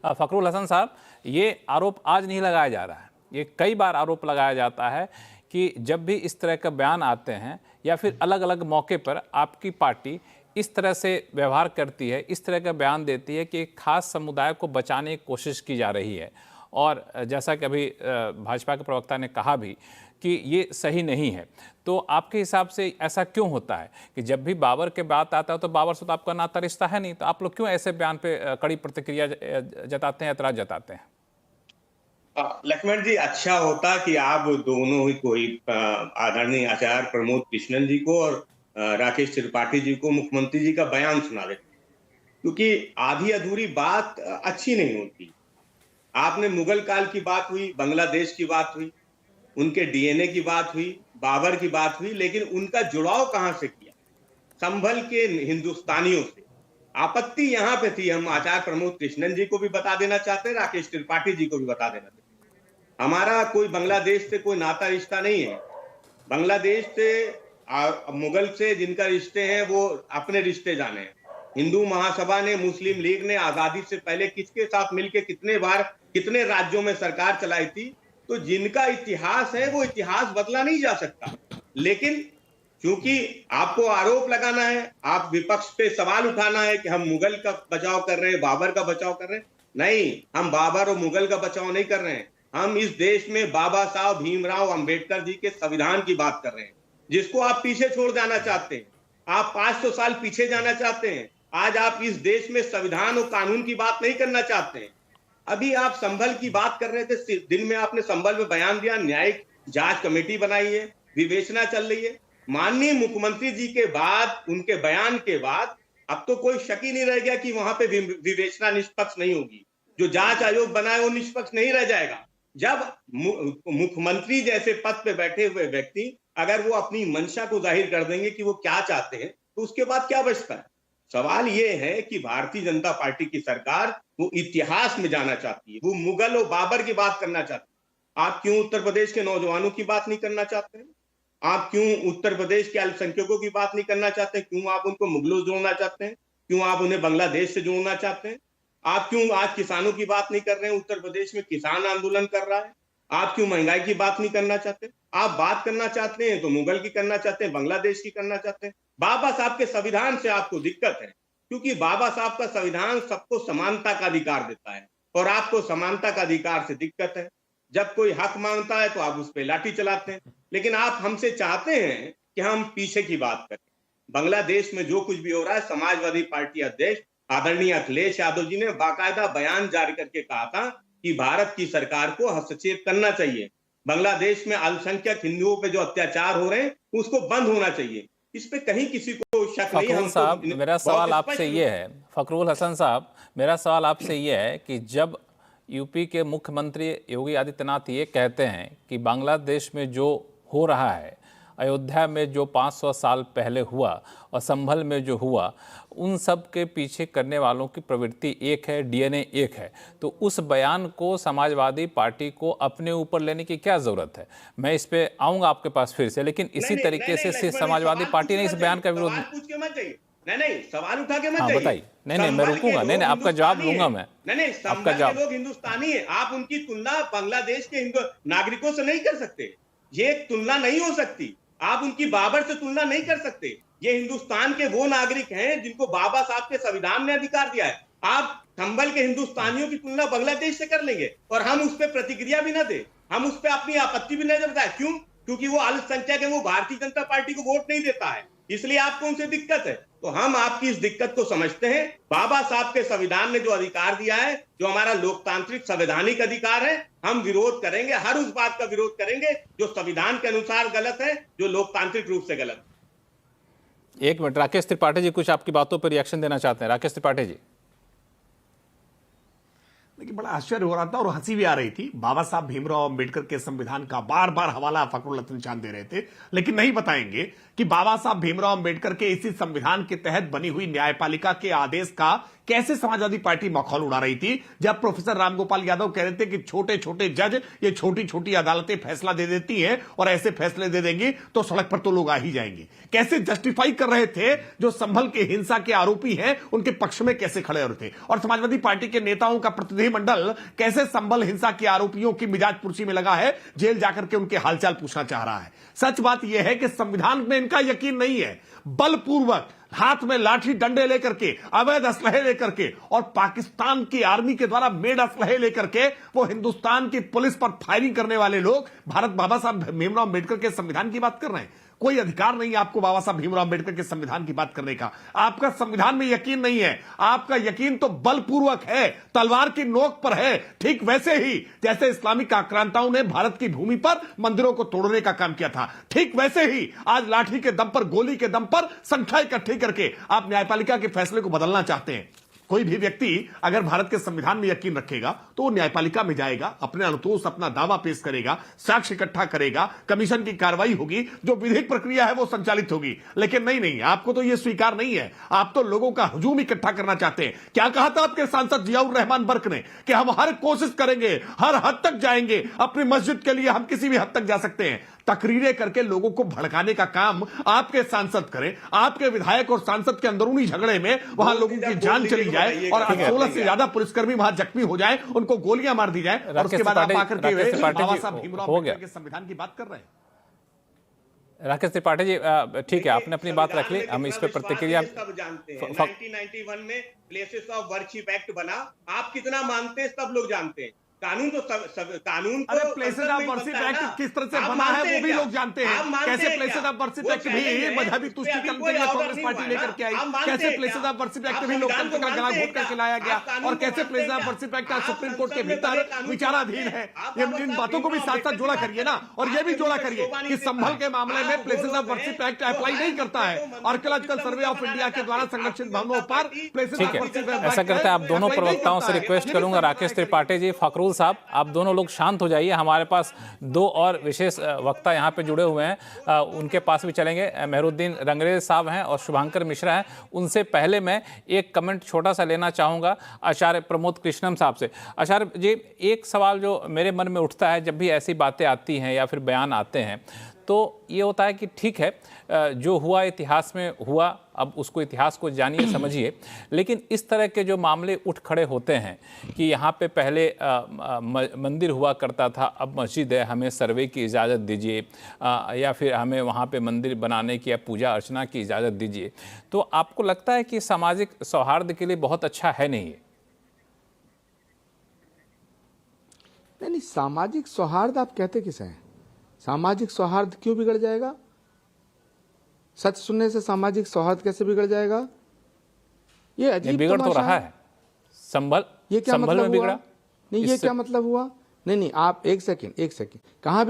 फखरुल हसन साहब, ये आरोप आज नहीं लगाया जा रहा है, ये कई बार आरोप लगाया जाता है कि जब भी इस तरह का बयान आते हैं या फिर अलग अलग मौके पर आपकी पार्टी इस तरह से व्यवहार करती है, इस तरह का बयान देती है कि एक खास समुदाय को बचाने की कोशिश की जा रही है। और जैसा कि अभी भाजपा के प्रवक्ता ने कहा भी कि ये सही नहीं है, तो आपके हिसाब से ऐसा क्यों होता है कि जब भी बाबर के बात आता है तो बाबर से तो आपका नाता रिश्ता है नहीं, तो आप लोग क्यों ऐसे बयान पे कड़ी प्रतिक्रिया जताते हैं, एतराज जताते हैं? लक्ष्मण जी, अच्छा होता कि आप दोनों ही कोई आदरणीय आचार्य प्रमोद कृष्णन जी को और राकेश त्रिपाठी जी को मुख्यमंत्री जी का बयान सुना देते, क्योंकि आधी अधूरी बात अच्छी नहीं होती। आपने मुगल काल की बात हुई, बांग्लादेश की बात हुई, उनके डीएनए की बात हुई, बाबर की बात हुई, लेकिन उनका जुड़ाव कहां से किया? संभल के हिंदुस्तानियों से। आपत्ति यहां पे थी। हम आचार्य प्रमोद कृष्णन जी को भी बता देना चाहते हैं, राकेश त्रिपाठी जी को भी बता देना चाहते हैं, हमारा कोई बांग्लादेश से कोई नाता रिश्ता नहीं है। बांग्लादेश से मुगल से जिनका रिश्ते हैं वो अपने रिश्ते जाने हैं। हिंदू महासभा ने, मुस्लिम लीग ने आजादी से पहले किसके साथ मिलकर कितने बार कितने राज्यों में सरकार चलाई थी। तो जिनका इतिहास है वो इतिहास बदला नहीं जा सकता। लेकिन क्योंकि आपको आरोप लगाना है, आप विपक्ष पे सवाल उठाना है कि हम मुगल का बचाव कर रहे हैं, बाबर का बचाव कर रहे हैं, नहीं, हम बाबर और मुगल का बचाव नहीं कर रहे हैं। हम इस देश में बाबा साहब भीमराव अंबेडकर जी के संविधान की बात कर रहे हैं, जिसको आप पीछे छोड़ जाना चाहते हैं। आप 500 साल पीछे जाना चाहते हैं। आज आप इस देश में संविधान और कानून की बात नहीं करना चाहते हैं। अभी आप संभल की बात कर रहे थे, दिन में आपने संभल में बयान दिया, न्यायिक जांच कमेटी बनाई है, विवेचना चल रही है। माननीय मुख्यमंत्री जी के बाद, उनके बयान के बाद अब तो कोई शक ही नहीं रह गया कि वहां पे विवेचना निष्पक्ष नहीं होगी। जो जांच आयोग बना है वो निष्पक्ष नहीं रह जाएगा। जब मुख्यमंत्री जैसे पद पे बैठे हुए व्यक्ति अगर वो अपनी मंशा को जाहिर कर देंगे कि वो क्या चाहते हैं, तो उसके बाद क्या बचता है? सवाल ये है कि भारतीय जनता पार्टी की सरकार वो इतिहास में जाना चाहती है, वो मुगल और बाबर की बात करना चाहती है। आप क्यों उत्तर प्रदेश के नौजवानों की बात नहीं करना चाहते हैं? आप क्यों उत्तर प्रदेश के अल्पसंख्यकों की बात नहीं करना चाहते? क्यों आप उनको मुगलों से जोड़ना चाहते हैं? क्यों आप उन्हें बांग्लादेश से जोड़ना चाहते हैं? आप क्यों आज किसानों की बात नहीं कर रहे हैं? उत्तर प्रदेश में किसान आंदोलन कर रहा है। आप क्यों महंगाई की बात नहीं करना चाहते? आप बात करना चाहते हैं तो मुगल की करना चाहते हैं, बांग्लादेश की करना चाहते हैं। बाबा साहब के संविधान से आपको दिक्कत है, क्योंकि बाबा साहब का संविधान सबको समानता का अधिकार देता है और आपको समानता का अधिकार से दिक्कत है। जब कोई हक मांगता है तो आप उस पर लाठी चलाते हैं। लेकिन आप हमसे चाहते हैं कि हम पीछे की बात करें। बांग्लादेश में जो कुछ भी हो रहा है, समाजवादी पार्टी अध्यक्ष आदरणीय अखिलेश यादव जी ने बाकायदा बयान जारी करके कहा था कि भारत की सरकार को हस्तक्षेप करना चाहिए। बांग्लादेश में अल्पसंख्यक हिंदुओं पे जो अत्याचार हो रहे हैं उसको बंद होना चाहिए। इस पे कहीं किसी को शक नहीं। फखरुल साहब, मेरा सवाल आपसे ये है, फखरुल हसन साहब, मेरा सवाल आपसे ये है कि जब यूपी के मुख्यमंत्री योगी आदित्यनाथ ये कहते हैं कि बांग्लादेश में जो हो रहा है, अयोध्या में जो 500 साल पहले हुआ और संभल में जो हुआ, उन सब के पीछे करने वालों की प्रवृत्ति एक है, डीएनए एक है, तो उस बयान को समाजवादी पार्टी को अपने ऊपर लेने की क्या ज़रूरत है? मैं इस पे आऊँगा आपके पास फिर से, लेकिन इसी तरीके से समाजवादी पार्टी ने इस बयान का विरोध नहीं, सवाल उठा के मत हाँ, जाइए। बताइए। नहीं, मैं रुकूंगा, नहीं, आपका जवाब लूंगा मैं। नहीं, आपका संभल के लोग हिंदुस्तानी है। आप उनकी तुलना बांग्लादेश के हिंदू नागरिकों से नहीं कर सकते। ये तुलना नहीं हो सकती। आप उनकी बाबर से तुलना नहीं कर सकते। ये हिंदुस्तान के वो नागरिक हैं जिनको बाबा साहब के संविधान ने अधिकार दिया है। आप संभल के हिंदुस्तानियों की तुलना बांग्लादेश से कर लेंगे और हम उस पर प्रतिक्रिया भी ना दे, हम उस पर अपनी आपत्ति भी नहीं जताए। क्यों? क्योंकि वो अल्पसंख्यक है, वो भारतीय जनता पार्टी को वोट नहीं देता है, इसलिए आपको उनसे दिक्कत है। तो हम आपकी इस दिक्कत को समझते हैं। बाबा साहब के संविधान ने जो अधिकार दिया है, जो हमारा लोकतांत्रिक संवैधानिक अधिकार है, हम विरोध करेंगे, हर उस बात का विरोध करेंगे जो संविधान के अनुसार गलत है, जो लोकतांत्रिक रूप से गलत है। एक मिनट, राकेश त्रिपाठी जी कुछ आपकी बातों पर रिएक्शन देना चाहते हैं। राकेश त्रिपाठी जी। देखिए, बड़ा आश्चर्य हो रहा था और हंसी भी आ रही थी। बाबा साहब भीमराव अंबेडकर के संविधान का बार बार हवाला फखरुल हसन चांद दे रहे थे, लेकिन नहीं बताएंगे कि बाबा साहब भीमराव अंबेडकर के इसी संविधान के तहत बनी हुई न्यायपालिका के आदेश का कैसे समाजवादी पार्टी मखौल उड़ा रही थी जब प्रोफेसर रामगोपाल यादव कह रहे थे कि छोटे छोटे जज, ये छोटी छोटी अदालतें फैसला दे देती हैं और ऐसे फैसले दे देंगी तो सड़क पर तो लोग आ ही जाएंगे। कैसे जस्टिफाई कर रहे थे जो संभल के हिंसा के आरोपी हैं उनके पक्ष में कैसे खड़े हो रहे थे, और समाजवादी पार्टी के नेताओं का प्रतिनिधिमंडल कैसे संभल हिंसा के आरोपियों की मिजाज पुर्सी में लगा है, जेल जाकर के उनके हालचाल पूछना चाह रहा है। सच बात यह है कि संविधान में इनका यकीन नहीं है। बलपूर्वक हाथ में लाठी डंडे लेकर के, अवैध असलहे लेकर के और पाकिस्तान की आर्मी के द्वारा मेड असलहे लेकर के वो हिंदुस्तान की पुलिस पर फायरिंग करने वाले लोग भारत बाबा साहब भीमराव अंबेडकर के संविधान की बात कर रहे हैं। कोई अधिकार नहीं आपको बाबा साहब भीमराव अंबेडकर के संविधान की बात करने का। आपका संविधान में यकीन नहीं है, आपका यकीन तो बलपूर्वक है, तलवार की नोक पर है। ठीक वैसे ही जैसे इस्लामिक आक्रांताओं ने भारत की भूमि पर मंदिरों को तोड़ने का काम किया था, ठीक वैसे ही आज लाठी के दम पर, गोली के दम पर संख्या इकट्ठी करके आप न्यायपालिका के फैसले को बदलना चाहते हैं। कोई भी व्यक्ति अगर भारत के संविधान में यकीन रखेगा तो वो न्यायपालिका में जाएगा, अपने अनुतोष अपना दावा पेश करेगा, साक्ष्य इकट्ठा करेगा, कमीशन की कार्रवाई होगी, जो विधिक प्रक्रिया है वो संचालित होगी। लेकिन नहीं, आपको तो ये स्वीकार नहीं है। आप तो लोगों का हुजूम इकट्ठा करना चाहते हैं। क्या कहा था आपके सांसद जियाउर रहमान बर्क ने कि हम हर कोशिश करेंगे, हर हद तक जाएंगे, अपनी मस्जिद के लिए हम किसी भी हद तक जा सकते हैं। तकरीरें करके लोगों को भड़काने का काम आपके सांसद करें, आपके विधायक और सांसद के अंदरूनी झगड़े में वहां लोगों की जान चली जाए और 16 से ज्यादा पुलिसकर्मी वहां जख्मी हो जाए, उनको गोलियां मार दी जाए और उसके बाद आप आकर के बाबा साहब भीमराव अम्बेडकर के संविधान की बात कर रहे हैं। राकेश त्रिपाठी जी, ठीक है, आपने अपनी बात रख ली, हम इस पर प्रतिक्रिया। सब जानते हैं 1991 में प्लेसेस ऑफ वर्शिप एक्ट बना, आप कितना मानते हैं सब लोग जानते हैं। कानून तो कानून तो प्लेसेस ऑफ वर्शिप एक्ट किस तरह से बना है वो भी लोग जानते हैं। कैसे प्लेसेस ऑफ वर्शिप एक्ट भी मजहबी तुष्टीकरण के लिए कांग्रेस पार्टी लेकर के आई, कैसे प्लेसेस ऑफ वर्शिप एक्ट भी लोकतंत्र का गला घोट करके लाया गया, और कैसे places of worship act supreme court के भीतर विचाराधीन है। इन बातों को भी साथ साथ जोड़ा करिए ना, और ये भी जोड़ा करिए कि संभल के मामले में places of worship act apply नहीं करता है। आर्कियोलॉजिकल सर्वे ऑफ इंडिया के द्वारा संरक्षित भवनों पर प्लेसेस ऑफ वर्शिप एक्ट, ऐसा करते हैं, आप दोनों प्रवक्ताओं से रिक्वेस्ट करूंगा, राकेश त्रिपाठी जी, फखरुल साहब, आप दोनों लोग शांत हो जाइए। हमारे पास दो और विशेष वक्ता यहाँ पे जुड़े हुए हैं, उनके पास भी चलेंगे। मेहरुद्दीन रंगरेज साहब हैं और शुभांकर मिश्रा हैं। उनसे पहले मैं एक कमेंट छोटा सा लेना चाहूँगा आचार्य प्रमोद कृष्णम साहब से। आचार्य जी, एक सवाल जो मेरे मन में उठता है जब भी ऐसी बातें आती हैं या फिर बयान आते हैं, तो ये होता है कि ठीक है, जो हुआ इतिहास में हुआ, अब उसको इतिहास को जानिए समझिए, लेकिन इस तरह के जो मामले उठ खड़े होते हैं कि यहाँ पे पहले मंदिर हुआ करता था, अब मस्जिद है, हमें सर्वे की इजाज़त दीजिए, या फिर हमें वहाँ पे मंदिर बनाने की या पूजा अर्चना की इजाज़त दीजिए, तो आपको लगता है कि सामाजिक सौहार्द के लिए बहुत अच्छा है नहीं? नहीं, सामाजिक सौहार्द आप कहते किसे हैं? सामाजिक सौहार्द क्यों बिगड़ जाएगा? सच सुनने से सामाजिक सौहार्द कैसे बिगड़ जाएगा? ये अजीब बिगड़ तो रहा है। संभल, ये क्या संभल मतलब में बिगड़ा? नहीं, ये क्या मतलब हुआ? नहीं, आप एक सेकंड, कहां